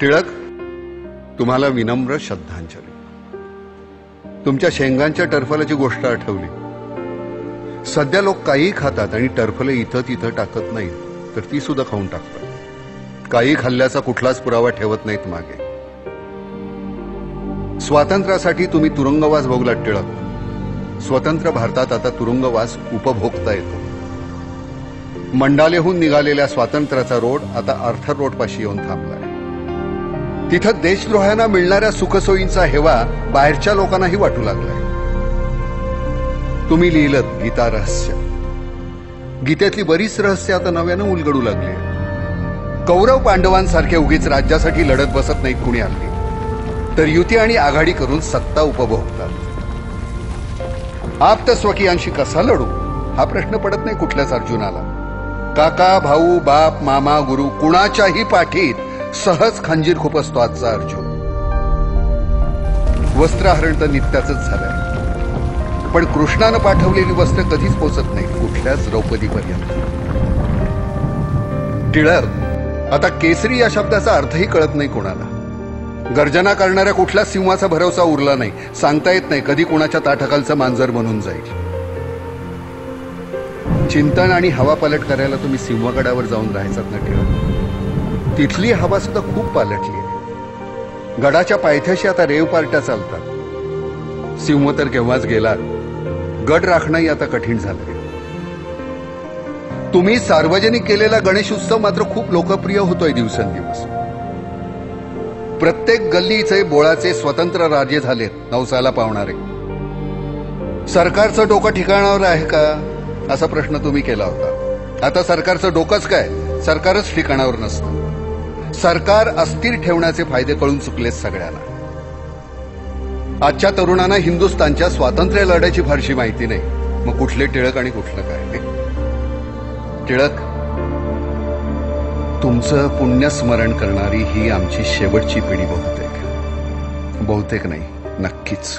टिळक, तुम्हाला विनम्र श्रद्धांजली. तुमच्या शेंगांच्या टरफलाची गोष्ट आठवली. सध्या लोक काही खातात आणि टरफले इथं तिथं टाकत नाहीत, तर ती सुद्धा खाऊन टाकतात. काही खाल्ल्याचा कुठलाच पुरावा ठेवत नाहीत मागे. स्वातंत्र्यासाठी तुम्ही तुरुंगवास भोगलात टिळक. स्वतंत्र भारतात आता तुरुंगवास उपभोगता येतो. मंडालेहून निघालेल्या स्वातंत्र्याचा रोड आता आर्थर रोड पाशी येऊन थांबलाय. तिथं देशद्रोह्यांना मिळणाऱ्या सुखसोयींचा हेवा बाहेरच्या लोकांनाही वाटू लागलाय. तुम्ही लिहिलं गीता रहस्य. गीतेतली बरीच रहस्य आता नव्यानं उलगडू लागली. कौरव पांडवांसारखे उगीच राज्यासाठी लढत बसत नाहीत कुणी हल्ली, तर युती आणि आघाडी करून सत्ता उपभोगतात. आप्त स्वकीयांशी कसा लढू हा प्रश्न पडत नाही कुठल्याच अर्जुनाला. काका, भाऊ, बाप, मामा, गुरु कुणाच्याही पाठीत सहज खंजीर खुपसतो आजचा अर्जुन. वस्त्रहरण तर नित्याच झालंय, पण कृष्णानं पाठवलेली वस्त्र कधीच पोचत नाही कुठल्याच द्रौपदीपर्यंत. टिळक, आता केसरी या शब्दाचा अर्थही कळत नाही कोणाला. गर्जना करणाऱ्या कुठल्याच सिंहाचा भरोसा उरला नाही. सांगता येत नाही कधी कुणाच्या ताठाखालचं मांजर बनून जाईल. चिंतन आणि हवा पालट करायला तुम्ही सिंहगडावर जाऊन राहायचात ना टिळक. तिथली हवा सुद्धा खूप पालटली आहे. गडाच्या पायथ्याशी आता रेव पार्ट्या चालतात. सिंह तर केव्हाच गेला. गड राखणंही आता कठीण झालंय. तुम्ही सार्वजनिक केलेला गणेश उत्सव मात्र खूप लोकप्रिय होतोय दिवसेंदिवस. प्रत्येक गल्लीचे बोळाचे स्वतंत्र राज्य झालेत नवसाला पावणारे. सरकारचं डोकं ठिकाणावर आहे का असा प्रश्न तुम्ही केला होता. आता सरकारचं डोकंच काय, सरकारच ठिकाणावर नसतं. सरकार अस्थिर ठेवण्याचे फायदे कळून चुकलेत सगळ्यांना. आजच्या तरुणांना हिंदुस्थानच्या स्वातंत्र्य लढ्याची फारशी माहिती नाही. मग कुठले टिळक आणि कुठलं काय. टिळक, तुमचं पुण्यस्मरण करणारी ही आमची शेवटची पिढी बहुतेक नाही, नक्कीच.